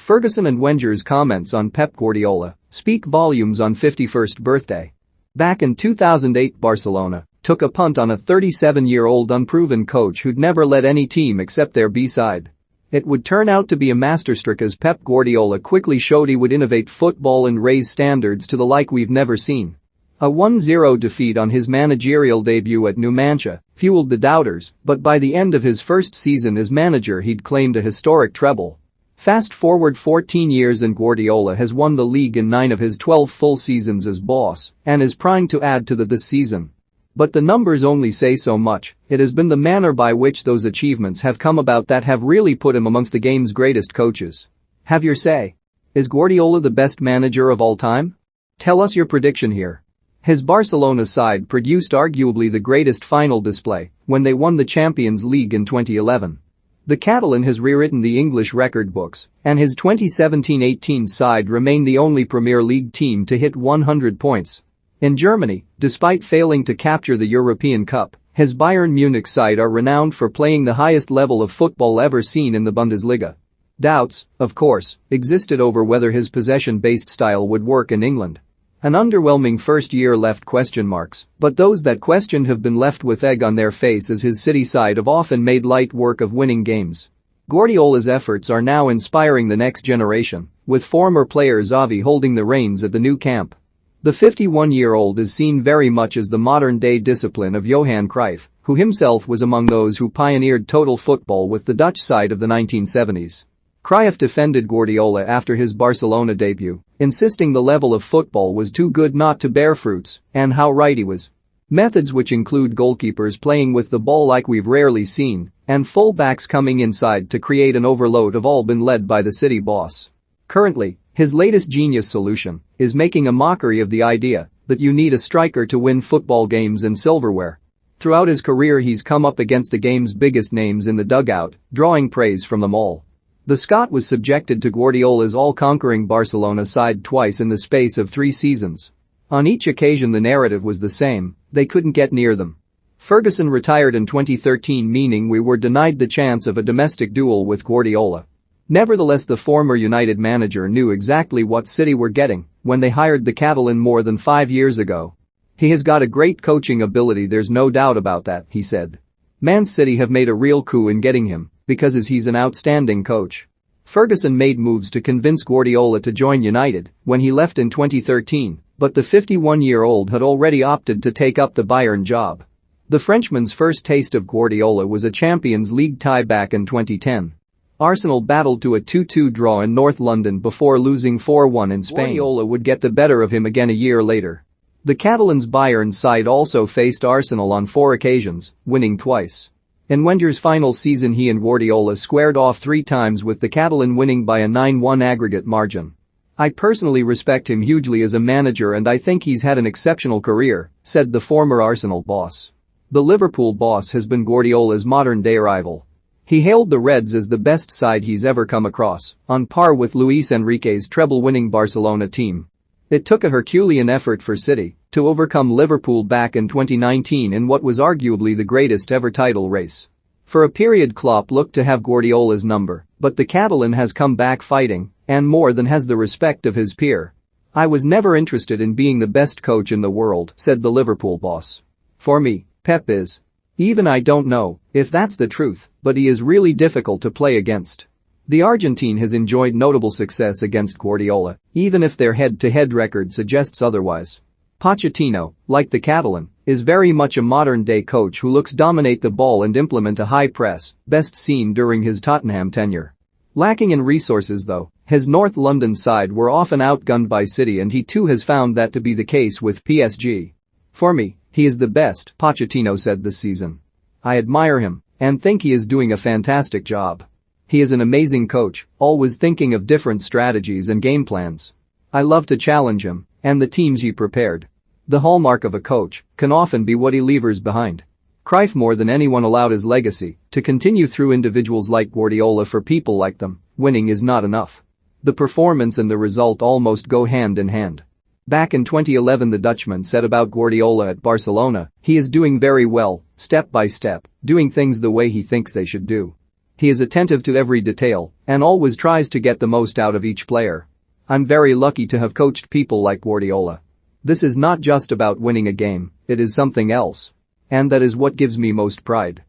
Ferguson and Wenger's comments on Pep Guardiola speak volumes on 51st birthday. Back in 2008, Barcelona took a punt on a 37-year-old unproven coach who'd never led any team except their B-side. It would turn out to be a masterstroke as Pep Guardiola quickly showed he would innovate football and raise standards to the like we've never seen. A 1-0 defeat on his managerial debut at Numancia fueled the doubters, but by the end of his first season as manager he'd claimed a historic treble. Fast forward 14 years and Guardiola has won the league in 9 of his 12 full seasons as boss and is primed to add to that this season. But the numbers only say so much. It has been the manner by which those achievements have come about that have really put him amongst the game's greatest coaches. Have your say. Is Guardiola the best manager of all time? Tell us your prediction here. His Barcelona side produced arguably the greatest final display when they won the Champions League in 2011. The Catalan has rewritten the English record books, and his 2017-18 side remained the only Premier League team to hit 100 points. In Germany, despite failing to capture the European Cup, his Bayern Munich side are renowned for playing the highest level of football ever seen in the Bundesliga. Doubts, of course, existed over whether his possession-based style would work in England. An underwhelming first year left question marks, but those that questioned have been left with egg on their face as his City side have often made light work of winning games. Guardiola's efforts are now inspiring the next generation, with former player Xavi holding the reins at the Nou Camp. The 51-year-old is seen very much as the modern-day discipline of Johan Cruyff, who himself was among those who pioneered total football with the Dutch side of the 1970s. Cruyff defended Guardiola after his Barcelona debut, insisting the level of football was too good not to bear fruits, and how right he was. Methods which include goalkeepers playing with the ball like we've rarely seen, and full-backs coming inside to create an overload have all been led by the City boss. Currently, his latest genius solution is making a mockery of the idea that you need a striker to win football games and silverware. Throughout his career he's come up against the game's biggest names in the dugout, drawing praise from them all. The Scot was subjected to Guardiola's all-conquering Barcelona side twice in the space of 3 seasons. On each occasion the narrative was the same: they couldn't get near them. Ferguson retired in 2013, meaning we were denied the chance of a domestic duel with Guardiola. Nevertheless, the former United manager knew exactly what City were getting when they hired the Catalan more than 5 years ago. He has got a great coaching ability, there's no doubt about that, he said. Man City have made a real coup in getting him because he's an outstanding coach. Ferguson made moves to convince Guardiola to join United when he left in 2013, but the 51-year-old had already opted to take up the Bayern job. The Frenchman's first taste of Guardiola was a Champions League tie back in 2010. Arsenal battled to a 2-2 draw in North London before losing 4-1 in Spain. Guardiola would get the better of him again a year later. The Catalans' Bayern side also faced Arsenal on 4 occasions, winning twice. In Wenger's final season he and Guardiola squared off 3 times, with the Catalan winning by a 9-1 aggregate margin. I personally respect him hugely as a manager and I think he's had an exceptional career, said the former Arsenal boss. The Liverpool boss has been Guardiola's modern-day rival. He hailed the Reds as the best side he's ever come across, on par with Luis Enrique's treble-winning Barcelona team. It took a Herculean effort for City to overcome Liverpool back in 2019 in what was arguably the greatest ever title race. For a period Klopp looked to have Guardiola's number, but the Catalan has come back fighting, and more than has the respect of his peer. I was never interested in being the best coach in the world, said the Liverpool boss. For me, Pep is. Even I don't know if that's the truth, but he is really difficult to play against. The Argentine has enjoyed notable success against Guardiola, even if their head-to-head record suggests otherwise. Pochettino, like the Catalan, is very much a modern-day coach who looks dominate the ball and implement a high press, best seen during his Tottenham tenure. Lacking in resources though, his North London side were often outgunned by City and he too has found that to be the case with PSG. For me, he is the best, Pochettino said this season. I admire him and think he is doing a fantastic job. He is an amazing coach, always thinking of different strategies and game plans. I love to challenge him and the teams he prepared. The hallmark of a coach can often be what he leaves behind. Cruyff more than anyone allowed his legacy to continue through individuals like Guardiola. For people like them, winning is not enough. The performance and the result almost go hand in hand. Back in 2011 the Dutchman said about Guardiola at Barcelona, he is doing very well, step by step, doing things the way he thinks they should do. He is attentive to every detail and always tries to get the most out of each player. I'm very lucky to have coached people like Guardiola. This is not just about winning a game, it is something else. And that is what gives me most pride.